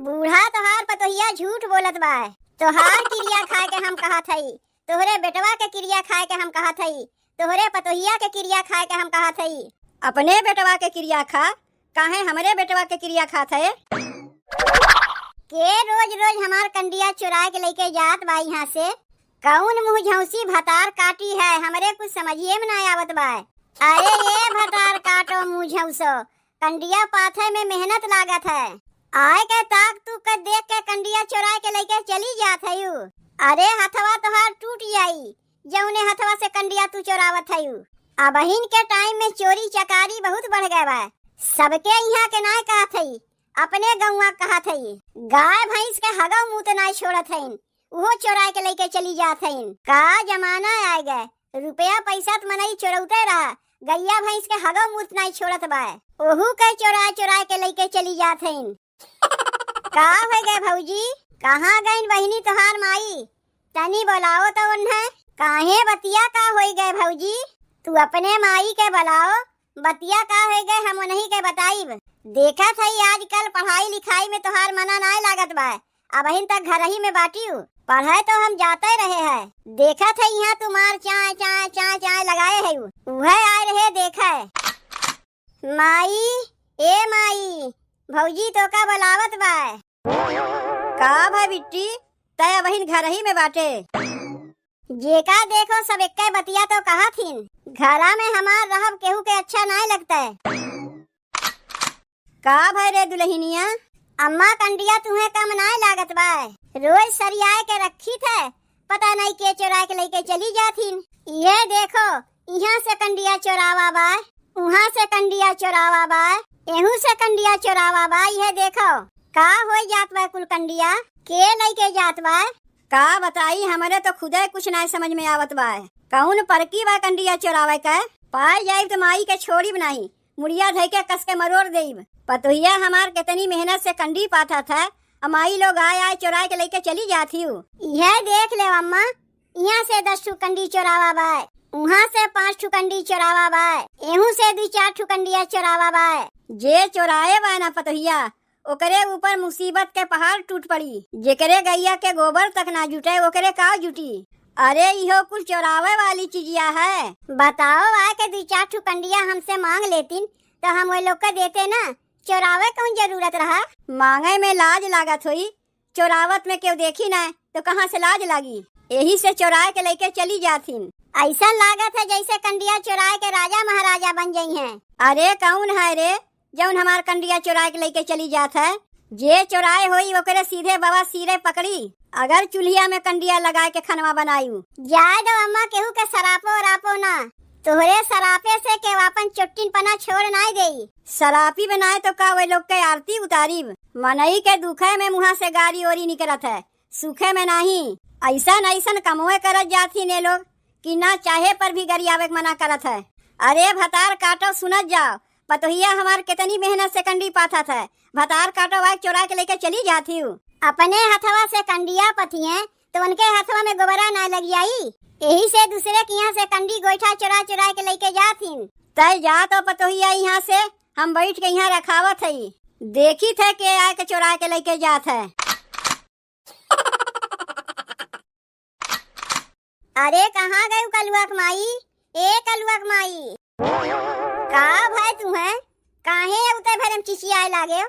बूढ़ा तोहार पतोहिया झूठ बोलत बा। तोहार क्रिया खाए के हम कहत हई, तोहरे बेटवा के क्रिया खाए के हम कहत हई, तोहरे पतोहिया के क्रिया खाए के हम कहत हई। अपने बेटवा के क्रिया खा, काहे हमरे बेटवा के क्रिया खात है? के रोज रोज हमार कंडिया चुरा के लेके जात बा यहाँ से। कौन मुँह झौसी भतार काटी है, हमरे कुछ समझिए में ना आवत बा। अरे ये भतार काटो मुँह झौसो, कंडिया पाथे में मेहनत लागत है। आए के ताक तू के देख के कंडिया चुरा के लेके चली जात है। अरे हथवा तोहार टूट जाई जौने हथवा से कंडिया तू चोरावत है। अब बहिन के टाइम में चोरी चकारी बहुत बढ़ गए बा। सबके यहाँ के ना कहत हई, अपने गौवा कहत हई। गाय भैंस के हगा मुँह तो नहीं छोड़त हईन, वो चोरा के लेके चली जात हईन। का जमाना आ गए, रुपया पैसा तो मनई चोरौते रहा, गैया भैंस के हगा मुँह नहीं छोड़त बा, ओहू के चोरा चोरा के लेके चली जात हईन। का हो गए भौजी, कहाँ गईन बहिनी तोहार माई? तनी बोलाओ तो उन्हें। काहे बतिया का हो गए भौजी? तू अपने माई के बुलाओ, बतिया का हो गए हम उन्हीं के बताइब। देखा था आजकल पढ़ाई लिखाई में तोहार मना ना लागत बा, अब अहिन तक घर ही में बाटी हूँ। पढ़ाई तो हम जाते रहे हैं, देखा था यहाँ तुम्हार चाय चाय चाय चाय लगाए है, वह आए रहे देखा। माई ए माई, भौजी तो का बुलावत बा। का भाई बिट्टी, तय अब अहिन घर ही में बाटे? जेका देखो सब एक बतिया तो कहा थीन, घरा में हमार रहब केहू के अच्छा नहीं लगता है। का भाई रे दुल्हनिया? अम्मा कंडिया तुम्हें कम नहीं लागत बा, रोज सरियाए के रखी थे, पता नहीं के चोरा के लेके चली जाथीन। ये देखो यहाँ से कंडिया चोरावा बा, वहाँ से कंडिया चोरावा बा, एहू से कंडिया चोरावा बा। ये देखो का हो जात बा, कुल कंडिया के लेके जात बा। का बताई, हमारे तो खुदे कुछ नहीं समझ में आवत बा। कौन परकी बा कंडिया चोरावे के? पाई जाइब तो माई के छोड़ी बनाई, मुड़िया धई के कस के मरोड़ देब। पतोहिया हमार कितनी मेहनत से कंडी पाता था, माई लोग आए आए चोरा के लेके चली जाती हूँ। यह देख ले अम्मा, यहाँ से 10 ठू कंडी चोरावा बा, वहाँ से 5 ठू कंडी चोरावा बा, एहू से 2-4 ठू कंडिया चोरावा बा। जे चोराए बा ना पतोहिया, ओकरे ऊपर मुसीबत के पहाड़ टूट पड़ी। जेकरे गैया के गोबर तक ना जुटे, ओकरे का जुटी? अरे इहो कुछ चोरावे वाली चीजिया है। बताओ आए के 2-4 ठू कंडिया हमसे मांग लेतीन तो हम वो लोग को देते ना, चोरावे कौन जरूरत रहा? मांगे में लाज लागत हुई, चोरावत में क्यों देखी ना तो कहाँ से लाज लागी? यही से चोराए के लेके चली जातीन। ऐसा लागत है जैसे कंडिया चोराए के राजा महाराजा बन गई हैं। अरे कौन है रे जौन हमार कंडिया चोराए के लेके चली जात है? जे चोराए होई ओकरे सीधे बाबा सिरे पकड़ी, अगर चूल्हिया में कंडिया लगा के खनवा बनायू। जाए दो अम्मा, केहू के सरापो रापो ना, तोहरे सरापे से के वापन चुट्टिन पना छोड़ नहीं देई। सरापी बनाए तो का वे लोग के आरती उतारीब? मनई के दुखे में मुँह से गारी ओरी निकलत है, सुखे में नहीं। ऐसन ऐसन कमोए करत जाती ने लोग कि ना चाहे पर भी गरियावे के मना करत है। अरे भतार काटो सुनत जाओ, पतोहिया हमार कितनी मेहनत से कंडी पाता था, भतार काटो वाइक चोरा के लेके चली जाती हूँ। अपने हथवा से कंडिया पथिए तो उनके हथवा में गोबरा ना लग आई, यही से दूसरे के यहाँ से कंडी गोईठा चोरा चोरा के लेके जातीन। तय जा तो पतोहिया यहाँ से, हम बैठ के यहाँ रखावत है, देखी थे के आए के चोरा के लेके जात है। अरे कहाँ गए कलुआक माई? ए कलुआक माई, का भाई तू है? काहे उते भरम चिचियाए लागे?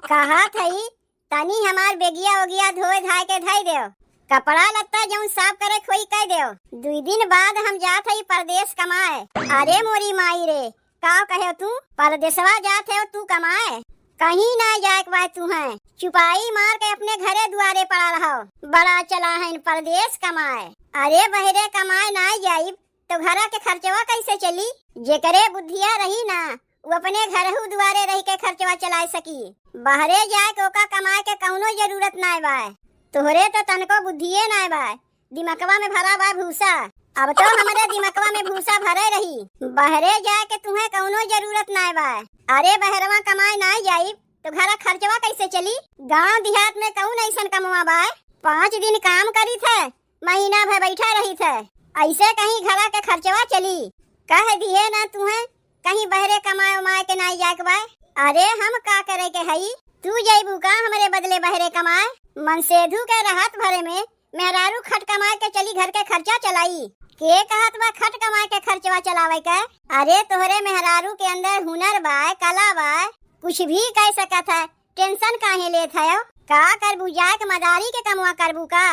कहा थई तनी हमार बेगिया ओगिया धोए धाय के धई देओ, कपड़ा लत्ता जौन साफ करे खोई कह देओ। 2 दिन बाद हम जात हई परदेश कमाए। अरे मोरी माई रे, का कहे तू? परदेशवा जात है तू कमाए? कहीं ना जाए के तू है, चुपाई मार के अपने घरे दुआरे पड़ा रहो, बड़ा चला है परदेश कमाए। अरे बहरे कमाए ना जाइब तो घरा के खर्चवा कैसे चली? जेकरे बुद्धिया रही ना वो अपने घरहू दुआरे रह के खर्चवा चला सकी, बहरे जाए के ओका कमाए के कौनो जरूरत ना बा। तोहरे तो तनको बुद्धिये ना बा, दिमकवा में भरा बा भूसा। अब तो हमारे दिमकवा में भूसा भरे रही, बहरे जाए के तुम्हें कौनो जरूरत ना बा। अरे बहरवा कमाए ना जाई तो घरा खर्चवा कैसे चली? गांव देहात में कौन ऐसा कमवा बा? 5 दिन काम करी थे, महीना भर बैठा रही थे, ऐसे कहीं घरा के खर्चवा चली? कह दिए ना तुम्हें कहीं बहरे कमाए उमाए के नहीं जाए के बा। अरे हम का करे के हई? तू जइबू का बदले बहरे कमाए। मनसेधु के रहत भरे में मेहरारू खट कमाए के चली घर के खर्चा चलाई। के कहत बा खट कमाए के खर्चवा चलावे के? अरे तोहरे मेहरारू के अंदर हुनर बा, कला बा, कुछ भी कह सकत है। टेंशन काहे लेत है? का करबू? जाके मदारी के कमवा करबू का?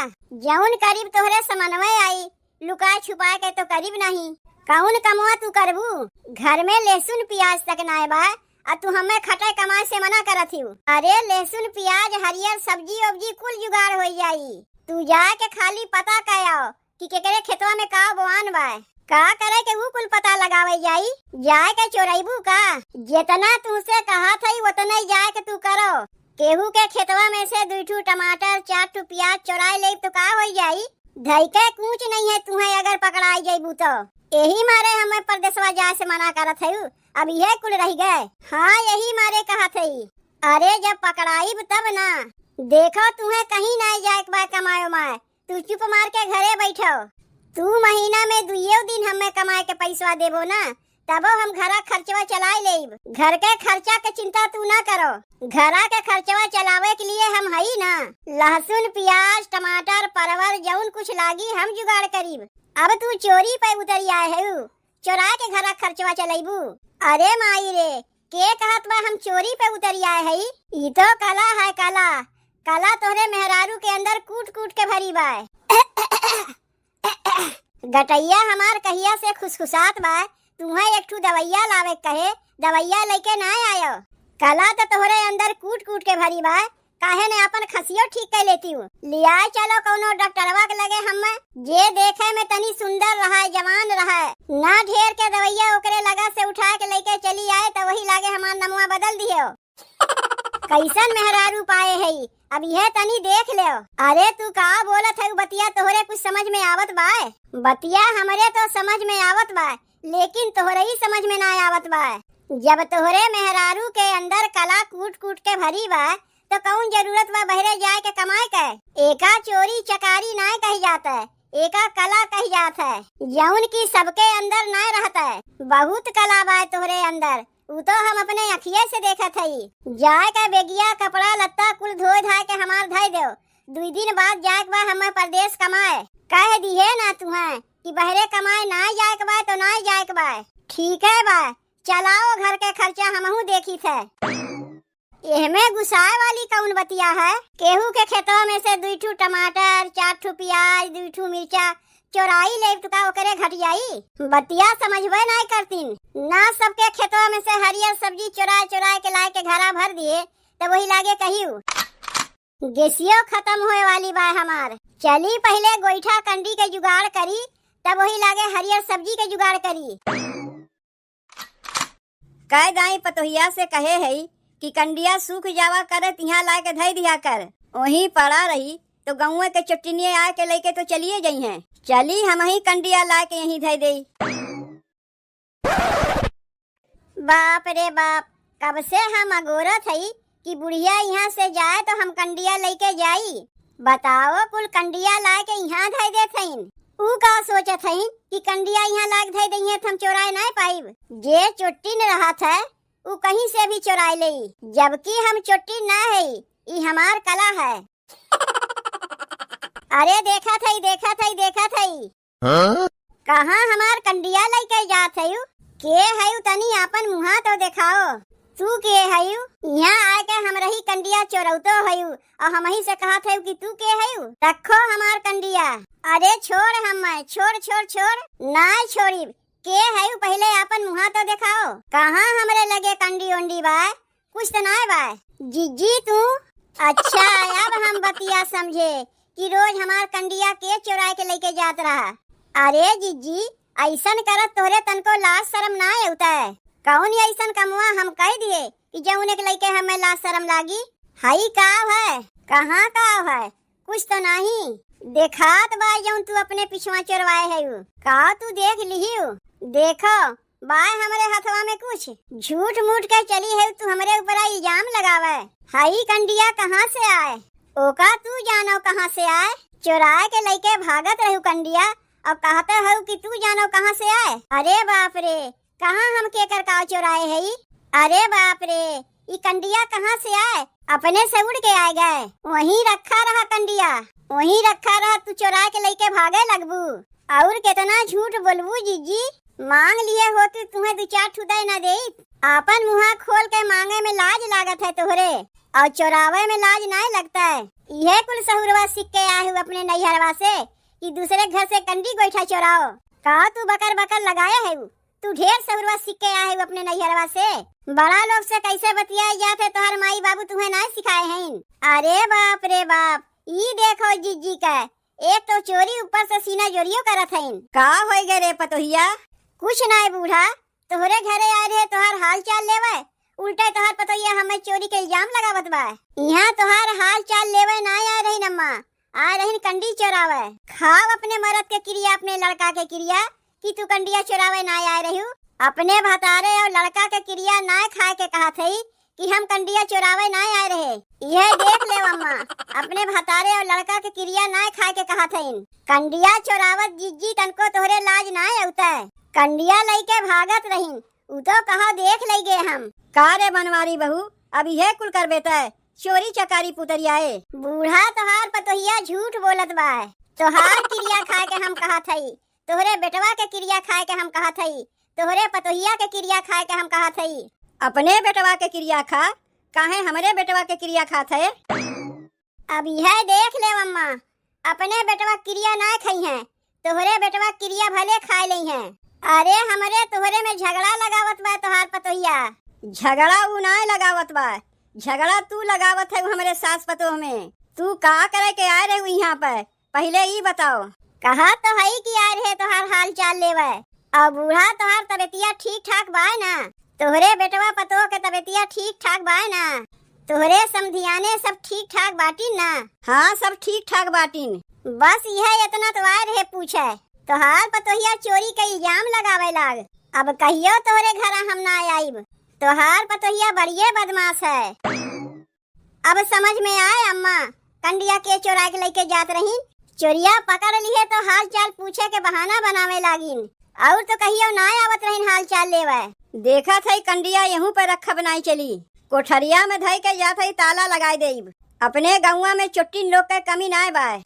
जौन करीब तोहरे समन्वय आई, लुका छुपा के तो करीब नहीं। कौन कमवा तू करबू? घर में लहसुन प्याज तक नाय बा और तू हमें खटे कमाए से मना करत हूँ। अरे लहसुन प्याज हरियर सब्जी वब्जी कुल जुगाड़ हो जाई। तू जाके खाली पता कयाओ कि केकरे खेतवा में का बोआन बा। का करे के वो कुल पता लगावे जाई। जाए के चोरैबू का? जितना तुमसे कहा था उतना ही जाए के तू करो। केहू के खेतवा में से 2 ठू टमाटर 4 ठू प्याज चोराई ले तो का हो जाई? धई के कुछ नहीं है तुम्हें अगर पकड़ाई जाइबू तो। यही मारे हमें परदेसवा जाए से मना करत है। अब यह कुल रह गए। हाँ यही मारे कहा थी। अरे जब पकड़ाई तब ना। देखो तुम्हें कहीं नहीं जाए बा कमायो माए। तू चुप मार के घरे बैठो। तू महीना में 2 दिन हमें कमाए के पैसा देबो ना, तबो हम घरा खर्चवा चलाए लेब। घर के खर्चा के चिंता तू ना करो। घरा के खर्चवा चलावे के लिए हम हई ना। लहसुन प्याज टमाटर परवल जौन कुछ लागी हम जुगाड़ करीब। अब तू चोरी पे उतर आए है, चोरा के घरा खर्चवा चलाइबू। अरे माई रे, के कहत बा हम चोरी पे उतर आए है? ई तो कला है, कला। कला तोहरे मेहरारू के अंदर कूट कूट के भरी बा। गटैया हमार कहिया से खुशखुशात बा। तुम्हें एक ठू दवैया लावे कहे, दवैया लेके ना आयो। कला तो तोहरे अंदर कूट कूट के भरी बा। काहे ने अपन खसियो ठीक कर लेती हूँ। लिया चलो कोनो डॉक्टरवा के लगे हमें, जे देखे में तनी सुंदर रहा, जवान रहा। ना ढेर के दवैया ओकरे लगा से उठा के लेके चली आए तो वही लागे हमार नमुआ बदल दियो। कैसन मेहरारू पाए है, अब यह तनी देख ले। अरे तू का बोलत है? बतिया तोहरे कुछ समझ में आवत बा? बतिया हमरे तो समझ में आवत बा, लेकिन तोहरे ही समझ में ना आवत बा। जब तोहरे मेहरारू के अंदर कला कूट कूट के भरी बा तो कौन जरूरत बा बहरे जाए के कमाए के? एका चोरी चकारी ना कही जाता है, एका कला कही जाता है, जौन की सबके अंदर ना रहता है। बहुत कला बा तोहरे अंदर, वो तो हम अपने अखिये से देखत हई। जाए का बेगिया कपड़ा लत्ता कुल धोए धाए के हमार धई दो। 2 दिन बाद जाए बा हमें परदेश कमाए। कह दिए ना तुम्हें कि बहरे कमाए ना जाए बा तो ना जाए बा। ठीक है बा, चलाओ घर के खर्चा हमहू देखी थे। एहमे गुस्साए वाली कौन बतिया है? केहू के खेतों में से 2 ठू टमाटर 4 ठू प्याज 2 ठू मिर्चा चोराई ले तो का ओकरे घट जाई? बतिया समझबे नहीं करतीन ना। सबके खेतों में से हरियर सब्जी चोरा चोरा के लाए के घरा भर दिए तो वही लागे कहियो गैसियो खत्म होए वाली बा हमार। चली पहले गोईठा कंडी के जुगाड़ करी, तब वही लागे हरियर सब्जी के जुगाड़ करी। कह दाई पतोहिया से कहे है कि कंडिया सूख जावा करे तिहा ला के धई दिया कर। वही पड़ा रही तो गाँव के चुटनिये आ के लेके तो चलिए गई हैं। चली हम ही कंडिया ला के यही धई दे। बाप रे बाप, कब से हम अगोरत हई कि बुढ़िया यहाँ से जाए तो हम कंडिया लेके जाई। बताओ कुल कंडिया ला के यहाँ धई देत हईन। ऊ का सोचत हईन कि कंडिया यहाँ ला के धई दई हम चोराए नहीं पाइब। जे चुट्टी न रहा था ऊ कहीं से भी चोराई ले, जबकि हम चुट्टी ना है, ई हमार कला है। अरे देखा थई देखा थई देखा थई। कहाँ हमार कंडिया लेके जात हयू? के हयू तनी अपन मुहा तो दिखाओ। तू के हयू? यहाँ आके हम रही कंडिया चोरौतो हयू और हम ही से कहा थे कि तू के हयू? रखो हमार कंडिया। अरे छोड़ हमें, छोड़ छोड़ छोड़। ना छोड़ी। के हयू पहले अपन मुहा तो दिखाओ। कहाँ हमरे लगे कंडी उंडी बा? कुछ तो ना बा। जीजी तू? अच्छा अब हम बतिया समझे कि रोज हमार कंडिया के चुरा के लेके जात रहा। अरे जीजी ऐसन करत तोरे तनको लाज शर्म ना होता है? कौन ऐसन कमुआ हम कह दिए कि जौन एक लइके हमें लाज शर्म लागी? हाई काव है? कहाँ काव है? कुछ तो नहीं देखात बा जौन तू अपने पिछवा चोरवाए है। का तू देख लिहियो? देखो बाय हमरे हथवा में कुछ झूठ मूठ के चली है। तू हमरे ऊपर इल्जाम लगावे। हाई कंडिया कहाँ से आए? ओका तू जानो कहाँ से आए? चुरा के लेके भागत रहू कंडिया और कहते हो कि तू जानो कहाँ से आए। अरे बाप रे, कहाँ हम केकर का चुराए है? अरे बाप रे, ये कंडिया कहाँ से आए अपने से उड़ के आ गए। वहीं रखा रहा कंडिया, वहीं रखा रहा, तू चुरा के लेके भागे लगबू। और कितना झूठ बोलबू जीजी, मांग लिए हो तो तुम्हें 2-4 ठुदाई न दे। आपन मुहा खोल के मांगे में लाज लागत है तोहरे, और चोरावे में लाज नहीं लगता है। यह कुल सहुरवा सीख के आए हो अपने नैहरवा से कि दूसरे घर से कंडी गोईठा चोराओ। का तू बकर बकर लगाया है? तू ढेर सहुरवा सीख के आए हो अपने नैहरवा से। बड़ा लोग से कैसे बतियाए जाते तोहर माई बाबू तुम्हें नहीं सिखाए हैं। अरे बाप रे बाप, ई देखो जीजी का एक तो चोरी ऊपर से सीना जोरियो करत है। का होई गे रे पतोहिया? कुछ नहीं बूढ़ा, तोहरे घरे आए रहे तोहार हाल चाल लेवे, उल्टे तोहार पतोहिया हमें चोरी के इल्जाम लगावत बा। यहाँ तोहार हाल चाल लेवे नहीं आ रही नम्मा, आ रही कंडी चोरावे। खाओ अपने मरद के क्रिया, अपने लड़का के क्रिया कि तू कंडिया चोरावे नहीं आ रही हूँ। अपने भतारे और लड़का के क्रिया ना खाए के कहा थी कि हम कंडिया चोरावे नहीं आ रहे। यह देख ले अम्मा, अपने भतारे और लड़का के क्रिया ना खाए के कहा थी। कंडिया चोरावत जीजी तनको तोहरे लाज ना होता है। कंडिया लेके भागत रही, उ तो कहा देख ले गे हम। का रे बनवारी बहू, अब यह कुल कर बेता है चोरी चकारी पुतरियाए। बूढ़ा तोहार पतोहिया झूठ बोलत बा। तोहार क्रिया खाए के हम कहा थई, तोहरे बेटवा के क्रिया खाए के हम कहा थई, तोहरे पतोहिया के क्रिया खाए के हम कहा थई। अपने बेटवा के क्रिया खा, काहे हमरे बेटवा के क्रिया खात है? अब यह देख ले अम्मा, अपने बेटवा क्रिया ना खाई हैं, तोहरे बेटवा क्रिया भले खा ली हैं। अरे हमरे तोहरे में झगड़ा लगावत बा तोहार पतोहिया। झगड़ा उ ना लगावत बा, झगड़ा तू लगावत है हमरे सास पतोह में। तू का करे के आए रहे यहाँ पर, पहले ही बताओ। कहा तो है कि आए रहे तोहार हाल चाल लेवे। अब बूढ़ा तोहार तबीयतिया ठीक ठाक बा ना? तोहरे बेटवा पतोह के तबीयतिया ठीक ठाक बा ना? तोहरे समधियाने सब ठीक ठाक बाटिन ना? हाँ, सब ठीक ठाक बाटिन। बस यह इतना तो आए रहे पूछे। तोहार पतोहिया चोरी का इल्जाम लगावे लाग। अब कहियो तोहरे घर हम ना आइब। तोहार पतोहिया बड़िए बदमाश है। अब समझ में आए अम्मा, कंडिया के चोरा के लेके जात रही, चोरिया पकड़ लिए तो हाल चाल पूछे के बहाना बनावे लागिन, और तो कहियो ना आवत रही हाल चाल लेवे। देखा था कंडिया यहीं पर रखा बनाई चली, कोठरिया में धई के जात है ताला लगाई देब। अपने गौवा में चुट्टी लोग के कमी ना बाय।